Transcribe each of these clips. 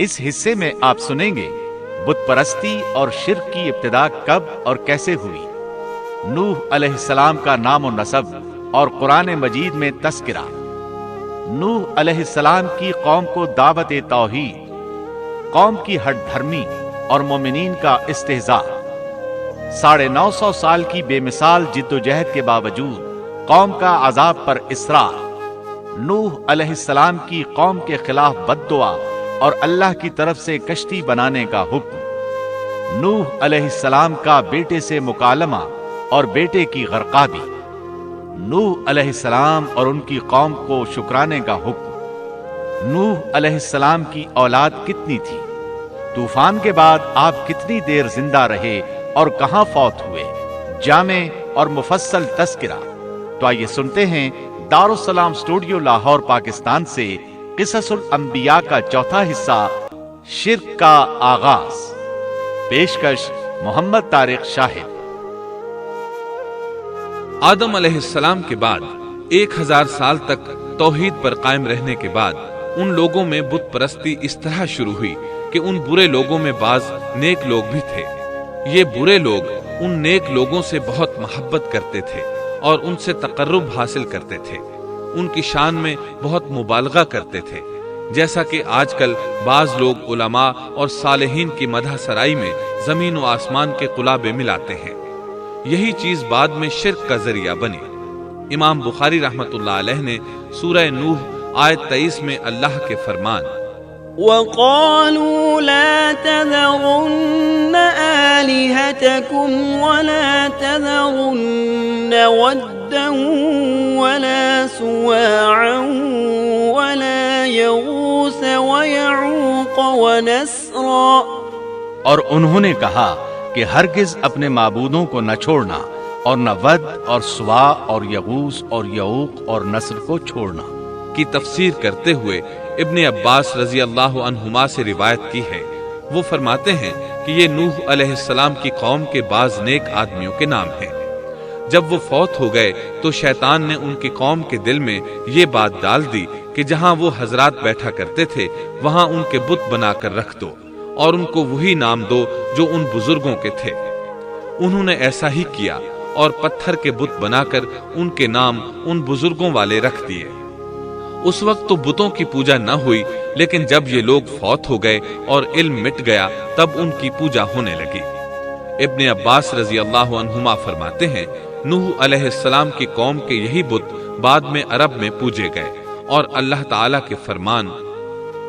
اس حصے میں آپ سنیں گے بت پرستی اور شرک کی ابتدا کب اور کیسے ہوئی، نوح علیہ السلام کا نام و نسب اور قرآن مجید میں تذکرہ، نوح علیہ السلام کی قوم کو دعوت توحید، قوم کی ہٹ دھرمی اور مومنین کا استہزاء، 950 سال کی بے مثال جد و جہد کے باوجود قوم کا عذاب پر اصرار، نوح علیہ السلام کی قوم کے خلاف بد دعا اور اللہ کی طرف سے کشتی بنانے کا حکم، نوح علیہ السلام کا بیٹے سے مکالمہ اور بیٹے کی غرقابی، نوح علیہ السلام اور ان کی قوم کو شکرانے کا حکم، نوح علیہ السلام کی اولاد کتنی تھی، طوفان کے بعد آپ کتنی دیر زندہ رہے اور کہاں فوت ہوئے، جامع اور مفصل تذکرہ۔ تو آئیے سنتے ہیں دارالسلام اسٹوڈیو لاہور پاکستان سے قصص الانبیاء کا چوتھا حصہ، شرک کا آغاز۔ پیشکش محمد طارق شاہد۔ آدم علیہ السلام کے بعد 1000 سال تک توحید پر قائم رہنے کے بعد ان لوگوں میں بت پرستی اس طرح شروع ہوئی کہ ان برے لوگوں میں بعض نیک لوگ بھی تھے۔ یہ برے لوگ ان نیک لوگوں سے بہت محبت کرتے تھے اور ان سے تقرب حاصل کرتے تھے، ان کی شان میں بہت مبالغہ کرتے تھے، جیسا کہ آج کل بعض لوگ علماء اور صالحین کی مدح سرائی میں زمین و آسمان کے قلابے ملاتے ہیں۔ یہی چیز بعد میں شرک کا ذریعہ بنی۔ امام بخاری رحمۃ اللہ علیہ نے سورہ نوح آیت 23 میں اللہ کے فرمان وَقَالُوا لَا تَذَرُنَّ آلِهَتَكُمْ وَلَا تَذَرُنَّ وَدًّا وَلَا سُوَاعًا وَلَا يَغُوثَ وَيَعُوقَ وَنَسْرًا، اور انہوں نے کہا کہ ہرگز اپنے معبودوں کو نہ چھوڑنا اور نہ ود اور سوا اور یغوث اور یعوق اور نصر کو چھوڑنا کی تفسیر کرتے ہوئے ابن عباس رضی اللہ عنہما سے روایت کی ہے۔ وہ فرماتے ہیں کہ یہ نوح علیہ السلام کی قوم کے بعض نیک آدمیوں کے نام ہیں۔ جب وہ فوت ہو گئے تو شیطان نے ان کی قوم کے دل میں یہ بات ڈال دی کہ جہاں وہ حضرات بیٹھا کرتے تھے وہاں ان کے بت بنا کر رکھ دو اور ان کو وہی نام دو جو ان بزرگوں کے تھے۔ انہوں نے ایسا ہی کیا اور پتھر کے بت بنا کر ان کے نام ان بزرگوں والے رکھ دیے۔ اس وقت تو بتوں کی پوجا نہ ہوئی، لیکن جب یہ لوگ فوت ہو گئے اور علم مٹ گیا تب ان کی پوجا ہونے لگی۔ ابن عباس رضی اللہ عنہما فرماتے ہیں نوح علیہ السلام کی قوم کے یہی بت بعد میں عرب میں پوجے گئے، اور اللہ تعالیٰ کے فرمان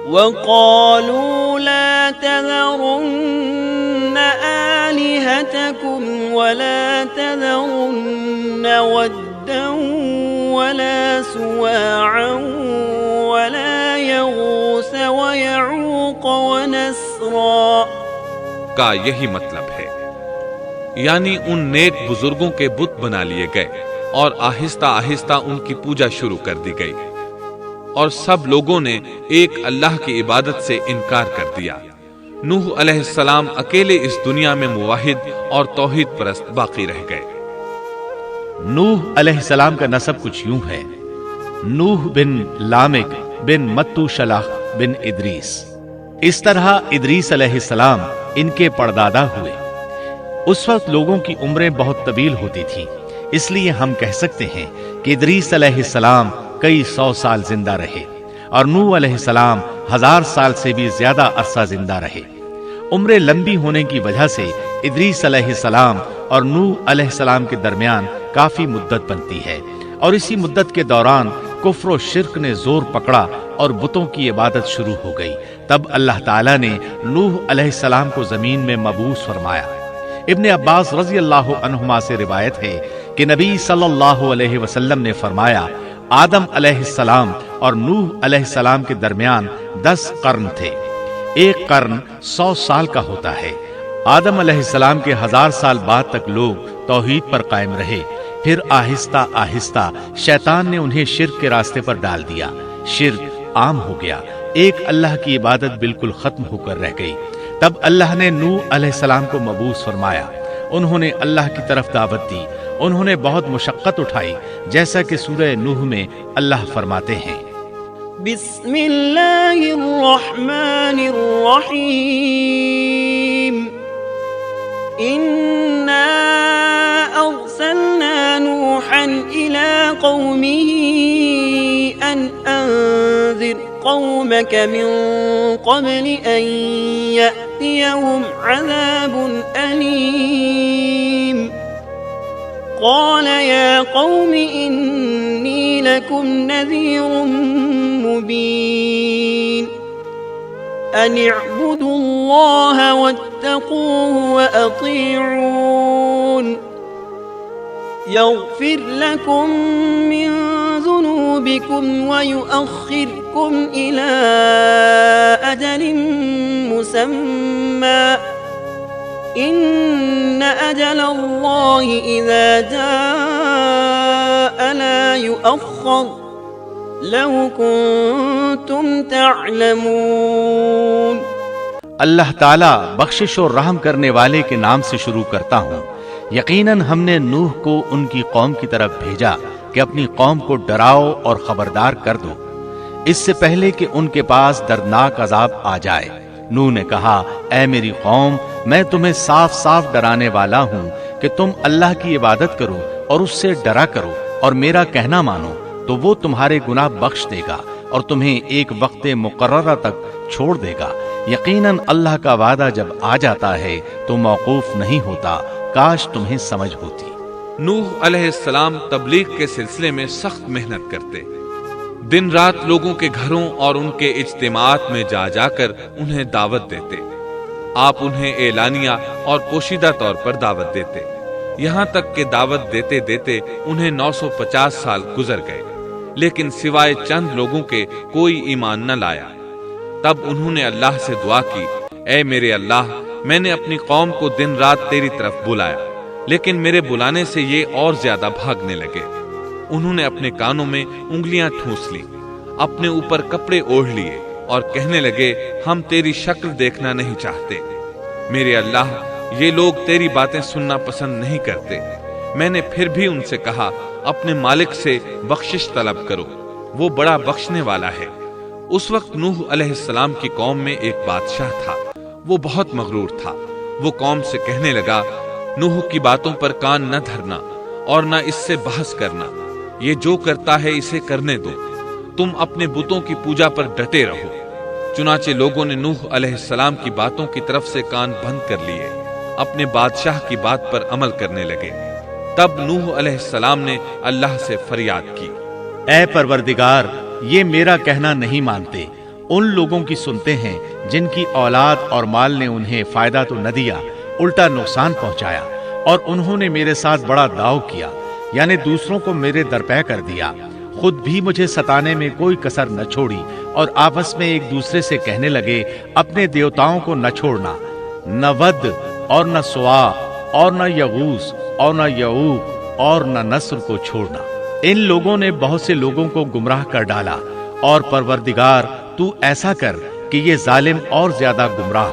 وَقَالُوا لَا تَذَرُنَّ آلِهَتَكُمْ وَلَا تَذَرُنَّ وَدًّا وَلَا سُوَاعًا وَلَا يَغُوثَ وَيَعُوقَ وَنَسْرًا کا یہی مطلب ہے، یعنی ان نیک بزرگوں کے بت بنا لیے گئے اور آہستہ آہستہ ان کی پوجا شروع کر دی گئی، اور سب لوگوں نے ایک اللہ کی عبادت سے انکار کر دیا۔ نوح علیہ السلام اکیلے اس دنیا میں موحد اور توحید پرست باقی رہ گئے۔ نوح علیہ السلام کا نسب کچھ یوں ہے: نوح بن لامک بن متو شلح بن ادریس۔ اس طرح ادریس علیہ السلام ان کے پردادا ہوئے۔ اس وقت لوگوں کی عمریں بہت طویل ہوتی تھیں، اس لیے ہم کہہ سکتے ہیں کہ ادریس علیہ السلام کئی 100 سال زندہ رہے اور نوح علیہ السلام 1000 سال سے بھی زیادہ عرصہ زندہ رہے۔ عمریں لمبی ہونے کی وجہ سے ادریس علیہ السلام اور نوح علیہ السلام کے درمیان کافی مدت بنتی ہے، اور اسی مدت کے دوران کفر و شرک نے زور پکڑا اور بتوں کی عبادت شروع ہو گئی۔ تب اللہ تعالیٰ نے نوح علیہ السلام کو زمین میں مبعوث فرمایا۔ ابن عباس رضی اللہ عنہما سے روایت ہے کہ نبی صلی اللہ علیہ وسلم نے فرمایا آدم علیہ السلام اور نوح علیہ السلام کے درمیان 10 قرن تھے۔ ایک قرن 100 سال کا ہوتا ہے۔ آدم علیہ السلام کے 1000 سال بعد تک لوگ توحید پر قائم رہے، پھر آہستہ آہستہ شیطان نے انہیں شرک کے راستے پر ڈال دیا۔ شرک عام ہو گیا، ایک اللہ کی عبادت بالکل ختم ہو کر رہ گئی۔ تب اللہ نے نوح علیہ السلام کو مبعوث فرمایا۔ انہوں نے اللہ کی طرف دعوت دی، انہوں نے بہت مشقت اٹھائی، جیسا کہ سورہ نوح میں اللہ فرماتے ہیں بسم اللہ الرحمن الرحیم الرحيم إنا أرسلنا نوحا إلى قومه أن أنذر قومك من قبل أن يأتيهم عذاب أليم قال يا قوم إني لكم نذير مبين أن اعبدوا الله واتقوه وأطيعون يغفر لكم من ذنوبكم ويؤخركم إلى أجل مسمى إن أجل الله إذا جاء لا يؤخر لو كنتم تعلمون۔ اللہ تعالیٰ بخشش اور رحم کرنے والے کے نام سے شروع کرتا ہوں۔ یقیناً ہم نے نوح کو ان کی قوم کی طرف بھیجا کہ اپنی قوم کو ڈراؤ اور خبردار کر دو اس سے پہلے کہ ان کے پاس دردناک عذاب آ جائے۔ نوح نے کہا، اے میری قوم، میں تمہیں صاف صاف ڈرانے والا ہوں کہ تم اللہ کی عبادت کرو اور اس سے ڈرا کرو اور میرا کہنا مانو، تو وہ تمہارے گناہ بخش دے گا اور تمہیں ایک وقت مقررہ تک چھوڑ دے گا۔ یقیناً اللہ کا وعدہ جب آ جاتا ہے تو موقوف نہیں ہوتا، کاش تمہیں سمجھ ہوتی۔ نوح علیہ السلام تبلیغ کے سلسلے میں سخت محنت کرتے، دن رات لوگوں کے گھروں اور ان کے اجتماعات میں جا جا کر انہیں دعوت دیتے۔ آپ انہیں اعلانیہ اور پوشیدہ طور پر دعوت دیتے، یہاں تک کہ دعوت دیتے دیتے انہیں 950 سال گزر گئے، لیکن سوائے چند لوگوں کے کوئی ایمان نہ لایا۔ تب انہوں نے اللہ سے دعا کی، اے میرے اللہ، میں نے اپنی قوم کو دن رات تیری طرف بلایا، لیکن میرے بلانے سے یہ اور زیادہ بھاگنے لگے۔ انہوں نے اپنے کانوں میں انگلیاں ٹھونس لی، اپنے اوپر کپڑے اوڑھ لیے اور کہنے لگے، ہم تیری شکل دیکھنا نہیں چاہتے۔ میرے اللہ، یہ لوگ تیری باتیں سننا پسند نہیں کرتے۔ میں نے پھر بھی ان سے کہا، اپنے مالک سے بخشش طلب کرو، وہ بڑا بخشنے والا ہے۔ اس وقت نوح علیہ السلام کی قوم میں ایک بادشاہ تھا، وہ بہت مغرور تھا۔ وہ قوم سے کہنے لگا، نوح کی باتوں پر کان نہ دھرنا اور نہ اس سے بحث کرنا، یہ جو کرتا ہے اسے کرنے دو، تم اپنے بتوں کی پوجا پر ڈٹے رہو۔ چنانچہ لوگوں نے نوح علیہ السلام کی باتوں کی طرف سے کان بند کر لیے، اپنے بادشاہ کی بات پر عمل کرنے لگے۔ تب نوح علیہ السلام نے اللہ سے فریاد کی، اے پروردگار، یہ میرا کہنا نہیں مانتے، ان لوگوں کی سنتے ہیں جن کی اولاد اور مال نے انہیں فائدہ تو نہ دیا، الٹا نقصان پہنچایا، اور انہوں نے میرے ساتھ بڑا داؤ کیا، یعنی دوسروں کو میرے درپے کر دیا، خود بھی مجھے ستانے میں کوئی کسر نہ چھوڑی، اور آپس میں ایک دوسرے سے کہنے لگے، اپنے دیوتاؤں کو نہ چھوڑنا، نہ ود اور نہ سوا اور نہ یغوث اور نہ یعوق اور نہ نصر کو چھوڑنا۔ ان لوگوں نے بہت سے لوگوں کو گمراہ کر ڈالا، اور پروردگار تو ایسا کر کہ یہ ظالم اور زیادہ گمراہ۔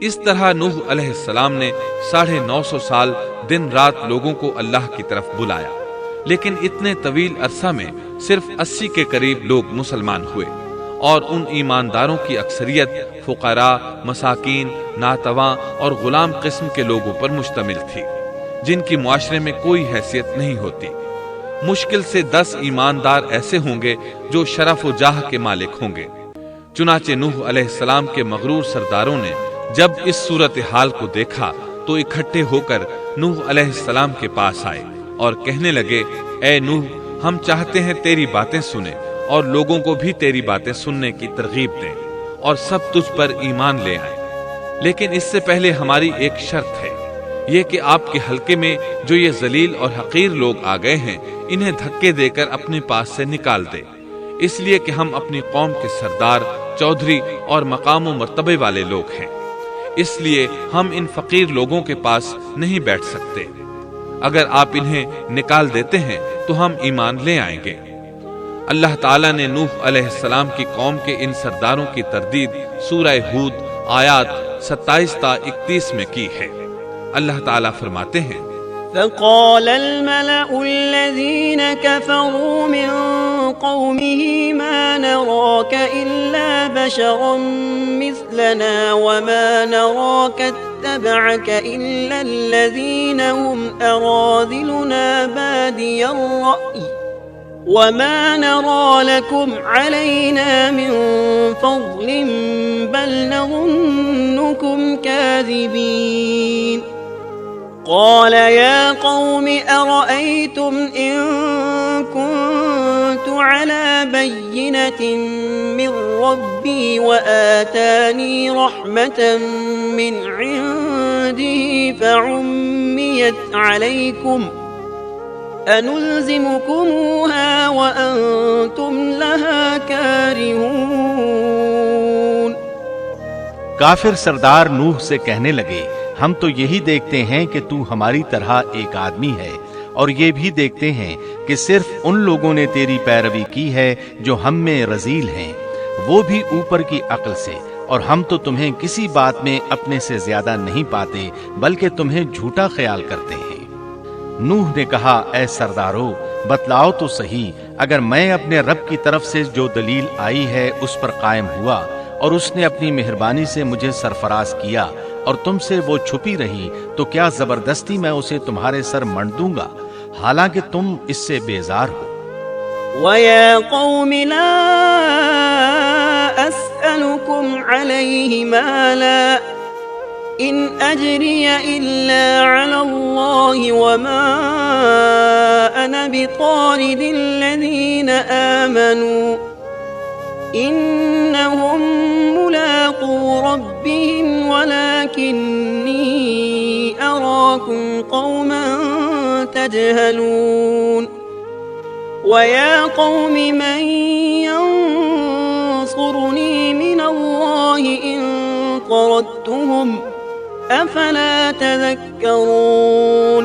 اس طرح نوح علیہ السلام نے 950 سال دن رات لوگوں کو اللہ کی طرف بلایا، لیکن اتنے طویل عرصہ میں صرف 80 کے قریب لوگ مسلمان ہوئے، اور ان ایمانداروں کی اکثریت فقراء، مساکین، ناتواں اور غلام قسم کے لوگوں پر مشتمل تھی، جن کی معاشرے میں کوئی حیثیت نہیں ہوتی۔ مشکل سے 10 ایماندار ایسے ہوں گے جو شرف و جاہ کے مالک ہوں گے۔ چنانچہ نوح علیہ السلام کے مغرور سرداروں نے جب اس صورتحال کو دیکھا تو اکٹھے ہو کر نوح علیہ السلام کے پاس آئے اور کہنے لگے، اے نوح، ہم چاہتے ہیں تیری باتیں سنیں اور لوگوں کو بھی تیری باتیں سننے کی ترغیب دیں اور سب تجھ پر ایمان لے آئیں، لیکن اس سے پہلے ہماری ایک شرط ہے، یہ کہ آپ کے حلقے میں جو یہ ذلیل اور حقیر لوگ آ گئے ہیں انہیں دھکے دے کر اپنے پاس سے نکال دے، اس لیے کہ ہم اپنی قوم کے سردار، چودھری اور مقام و مرتبے والے لوگ ہیں، اس لیے ہم ان فقیر لوگوں کے پاس نہیں بیٹھ سکتے۔ اگر آپ انہیں نکال دیتے ہیں تو ہم ایمان لے آئیں گے۔ اللہ تعالیٰ نے نوح علیہ السلام کی قوم کے ان سرداروں کی تردید سورہ ہود آیات 27 تا 31 میں کی ہے۔ اللہ تعالیٰ فرماتے ہیں، فقال الملأ الذين كفروا من قومه ما نراك إلا بشرا مثلنا وما نراك اتبعك إلا الذين هم أراذلنا بادي الرأي وما نرى لكم علينا من فضل بل نظنكم كاذبين قال يا قوم أرأيتم إن كنت على بينة من ربي وآتاني رحمة من عنده فعميت عليكم أنلزمكموها وأنتم لها كارهون۔ کافر سردار نوح سے کہنے لگے ہم تو یہی دیکھتے ہیں کہ تو ہماری طرح ایک آدمی ہے اور یہ بھی دیکھتے ہیں کہ صرف ان لوگوں نے تیری پیروی کی ہے جو ہم میں رذیل ہیں، وہ بھی اوپر کی عقل سے، اور ہم تو تمہیں کسی بات میں اپنے سے زیادہ نہیں پاتے بلکہ تمہیں جھوٹا خیال کرتے ہیں۔ نوح نے کہا اے سردارو بتلاؤ تو صحیح، اگر میں اپنے رب کی طرف سے جو دلیل آئی ہے اس پر قائم ہوا اور اس نے اپنی مہربانی سے مجھے سرفراز کیا اور تم سے وہ چھپی رہی تو کیا زبردستی میں اسے تمہارے سر منڈ دوں گا حالانکہ تم اس سے بیزار ہو۔ وَيَا قَوْمِ لَا أَسْأَلُكُمْ عَلَيْهِ مَالًا إِنْ أَجْرِيَ إِلَّا عَلَى اللَّهِ وَمَا أَنَا بِطَارِدِ الَّذِينَ آمَنُوا إِنَّهُمْ مُلَاقُو رَبِّهِمْ وَلَكِنِّي أَرَاكُمْ قَوْمًا تَجْهَلُونَ وَيَا قَوْمِ مَنْ يَنصُرُنِي مِنَ اللَّهِ إِن طَرَدتُّهُمْ أَفَلَا تَذَكَّرُونَ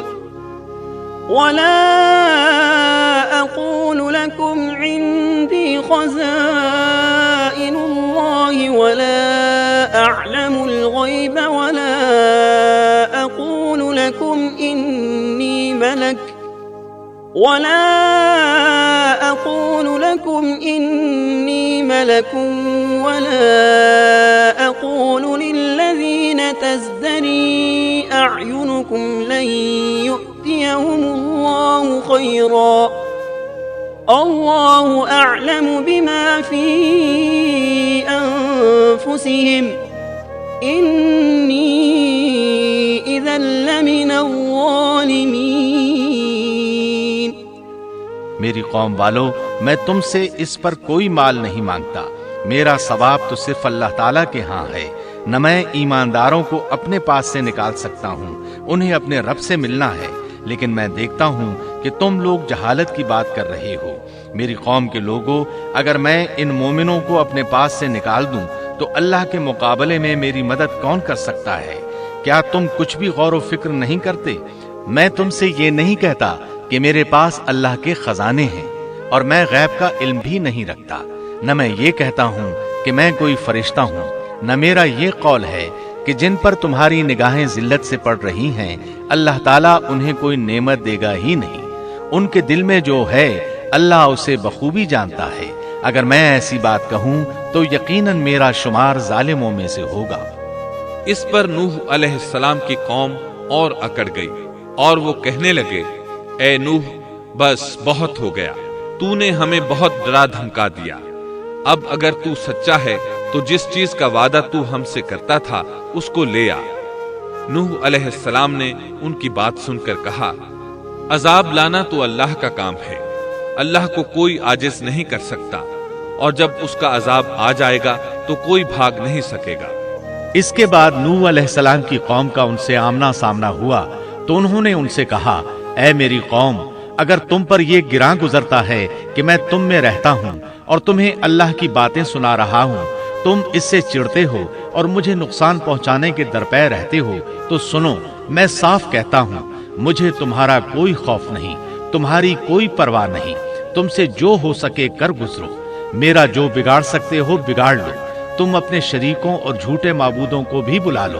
وَلَا أَقُولُ لَكُمْ عِندِي خَزَائِنُ اللَّهِ وَلَا أَعْلَمُ الْغَيْبَ وَلَا أَقُولُ لَكُمْ إِنِّي مَلَكٌ وَلَا أَقُولُ لِلَّذِينَ تَزْدَرِي أَعْيُنُكُمْ لَن يُؤْتِيَهُمُ اللَّهُ خَيْرًا اللَّهُ أَعْلَمُ بِمَا فِي أَنفُسِهِمْ إِنِّي إِذًا لَّمِنَ الظَّالِمِينَ۔ میری قوم والو میں تم سے اس پر کوئی مال نہیں مانگتا، میرا ثواب تو صرف اللہ تعالیٰ کے ہاں ہے، نہ میں ایمانداروں کو اپنے پاس سے نکال سکتا ہوں، انہیں اپنے رب سے ملنا ہے، لیکن میں دیکھتا ہوں کہ تم لوگ جہالت کی بات کر رہے ہو۔ میری قوم کے لوگوں اگر میں ان مومنوں کو اپنے پاس سے نکال دوں تو اللہ کے مقابلے میں میری مدد کون کر سکتا ہے؟ کیا تم کچھ بھی غور و فکر نہیں کرتے؟ میں تم سے یہ نہیں کہتا کہ میرے پاس اللہ کے خزانے ہیں اور میں غیب کا علم بھی نہیں رکھتا، نہ میں یہ کہتا ہوں کہ میں کوئی فرشتہ ہوں، نہ میرا یہ قول ہے کہ جن پر تمہاری نگاہیں ذلت سے پڑ رہی ہیں اللہ تعالیٰ انہیں کوئی نعمت دے گا ہی نہیں، ان کے دل میں جو ہے اللہ اسے بخوبی جانتا ہے، اگر میں ایسی بات کہوں تو یقیناً میرا شمار ظالموں میں سے ہوگا۔ اس پر نوح علیہ السلام کی قوم اور اکڑ گئی اور وہ کہنے لگے اے نوح بس بہت ہو گیا، تو نے ہمیں بہت ڈرا دھمکا دیا، اب اگر تو سچا ہے تو جس چیز کا وعدہ تو ہم سے کرتا تھا اس کو لے آ۔ نوح علیہ السلام نے ان کی بات سن کر کہا عذاب لانا تو اللہ کا کام ہے، اللہ کو کوئی عاجز نہیں کر سکتا، اور جب اس کا عذاب آ جائے گا تو کوئی بھاگ نہیں سکے گا۔ اس کے بعد نوح علیہ السلام کی قوم کا ان سے آمنا سامنا ہوا تو انہوں نے ان سے کہا اے میری قوم اگر تم پر یہ گراں گزرتا ہے کہ میں تم میں رہتا ہوں اور تمہیں اللہ کی باتیں سنا رہا ہوں، تم اس سے چڑھتے ہو اور مجھے نقصان پہنچانے کے درپے رہتے ہو، تو سنو میں صاف کہتا ہوں مجھے تمہارا کوئی خوف نہیں، تمہاری کوئی پرواہ نہیں، تم سے جو ہو سکے کر گزرو، میرا جو بگاڑ سکتے ہو بگاڑ لو، تم اپنے شریکوں اور جھوٹے معبودوں کو بھی بلا لو۔